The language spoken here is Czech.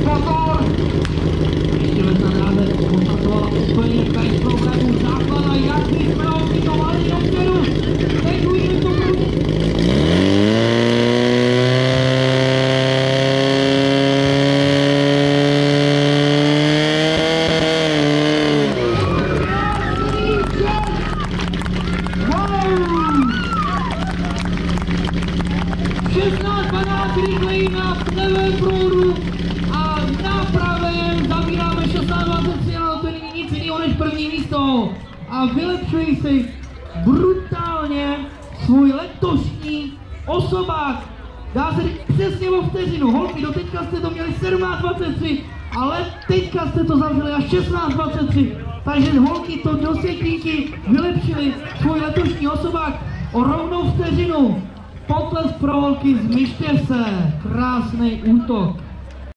pozor! Ještě bez nadráze konstatovala úplně bez problémů základa, jak jsme opitovali dopředu. Teď už je to rychleji na levém proudu a na pravém zavíráme 16:23, ale to není nic jiného než první místo a vylepšují si brutálně svůj letošní osobák. Dá se říct přesně o vteřinu, holky, doteďka jste to měli 17:23, ale teďka jste to zavřeli až 16:23, takže holky to do světíky vylepšili svůj letošní osobák o rovnou vteřinu. Potlesk pro holky z Myštěse, krásný útok.